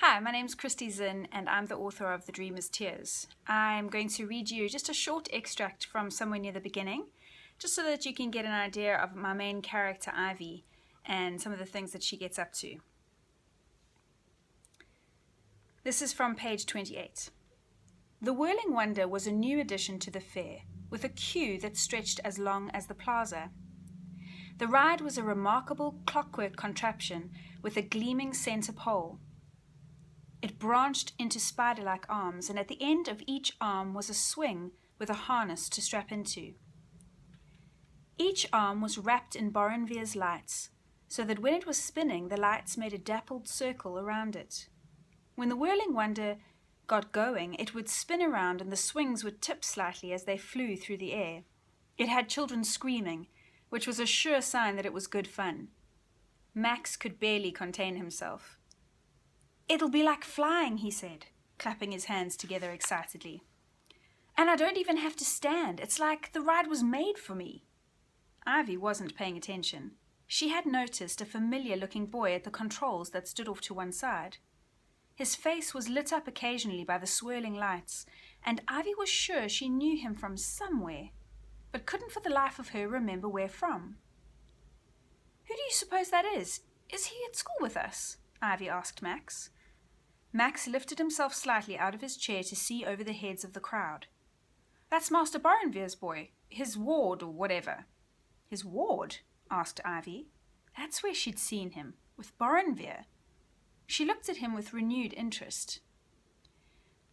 Hi, my name's Christy Zinn and I'm the author of The Dreamer's Tears. I'm going to read you just a short extract from somewhere near the beginning, just so that you can get an idea of my main character, Ivy, and some of the things that she gets up to. This is from page 28. The Whirling Wonder was a new addition to the fair, with a queue that stretched as long as the plaza. The ride was a remarkable clockwork contraption with a gleaming center pole. It branched into spider-like arms, and at the end of each arm was a swing with a harness to strap into. Each arm was wrapped in Borenveer's lights, so that when it was spinning, the lights made a dappled circle around it. When the Whirling Wonder got going, it would spin around and the swings would tip slightly as they flew through the air. It had children screaming, which was a sure sign that it was good fun. Max could barely contain himself. "It'll be like flying," he said, clapping his hands together excitedly. "And I don't even have to stand. It's like the ride was made for me." Ivy wasn't paying attention. She had noticed a familiar-looking boy at the controls that stood off to one side. His face was lit up occasionally by the swirling lights, and Ivy was sure she knew him from somewhere, but couldn't for the life of her remember where from. "Who do you suppose that is? Is he at school with us?" Ivy asked Max. Max lifted himself slightly out of his chair to see over the heads of the crowd. "That's Master Borenveer's boy, his ward or whatever." "His ward?" asked Ivy. That's where she'd seen him, with Borenveer. She looked at him with renewed interest.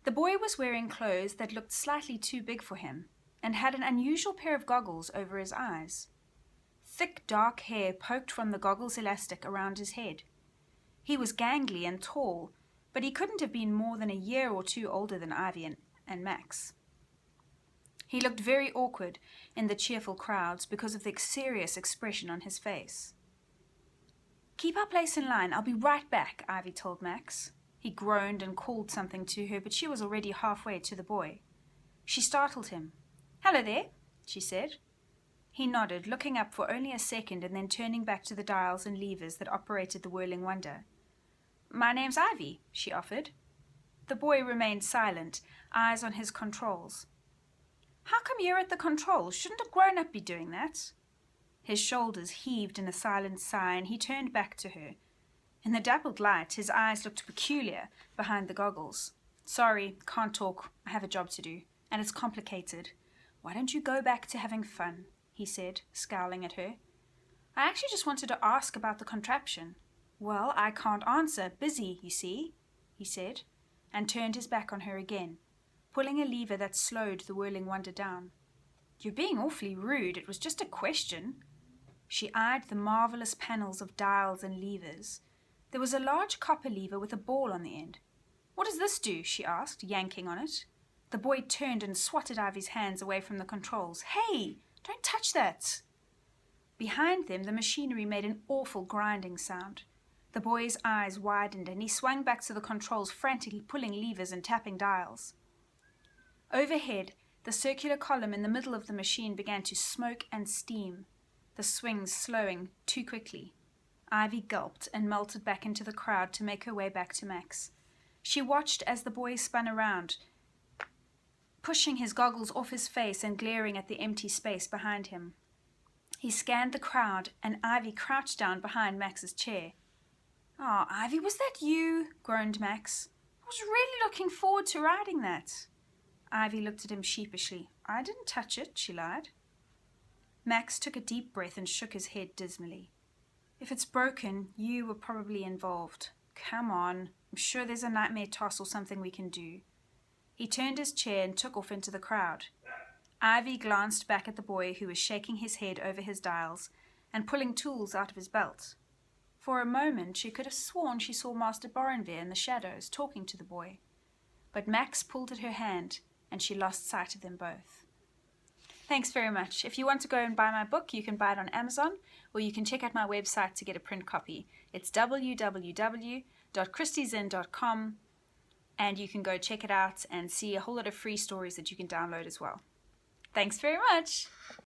The boy was wearing clothes that looked slightly too big for him, and had an unusual pair of goggles over his eyes. Thick dark hair poked from the goggles' elastic around his head. He was gangly and tall, but he couldn't have been more than a year or two older than Ivy and Max. He looked very awkward in the cheerful crowds because of the serious expression on his face. "Keep our place in line, I'll be right back," Ivy told Max. He groaned and called something to her, but she was already halfway to the boy. She startled him. "Hello there," she said. He nodded, looking up for only a second and then turning back to the dials and levers that operated the Whirling Wonder. "My name's Ivy," she offered. The boy remained silent, eyes on his controls. "How come you're at the controls? Shouldn't a grown-up be doing that?" His shoulders heaved in a silent sigh, and he turned back to her. In the dappled light, his eyes looked peculiar behind the goggles. "Sorry, can't talk. I have a job to do, and it's complicated. Why don't you go back to having fun?" he said, scowling at her. "I actually just wanted to ask about the contraption." "Well, I can't answer. Busy, you see," he said, and turned his back on her again, pulling a lever that slowed the Whirling Wonder down. "You're being awfully rude. It was just a question." She eyed the marvelous panels of dials and levers. There was a large copper lever with a ball on the end. "What does this do?" she asked, yanking on it. The boy turned and swatted Ivy's hands away from the controls. "Hey, don't touch that!" Behind them, the machinery made an awful grinding sound. The boy's eyes widened, and he swung back to the controls, frantically pulling levers and tapping dials. Overhead, the circular column in the middle of the machine began to smoke and steam, the swings slowing too quickly. Ivy gulped and melted back into the crowd to make her way back to Max. She watched as the boy spun around, pushing his goggles off his face and glaring at the empty space behind him. He scanned the crowd, and Ivy crouched down behind Max's chair. "Oh, Ivy, was that you?" groaned Max. "I was really looking forward to riding that." Ivy looked at him sheepishly. "I didn't touch it," she lied. Max took a deep breath and shook his head dismally. "If it's broken, you were probably involved. Come on, I'm sure there's a nightmare toss or something we can do." He turned his chair and took off into the crowd. Ivy glanced back at the boy, who was shaking his head over his dials and pulling tools out of his belt. For a moment she could have sworn she saw Master Borenveer in the shadows talking to the boy. But Max pulled at her hand, and she lost sight of them both. Thanks very much. If you want to go and buy my book, you can buy it on Amazon, or you can check out my website to get a print copy. It's www.christyzinn.com, and you can go check it out and see a whole lot of free stories that you can download as well. Thanks very much.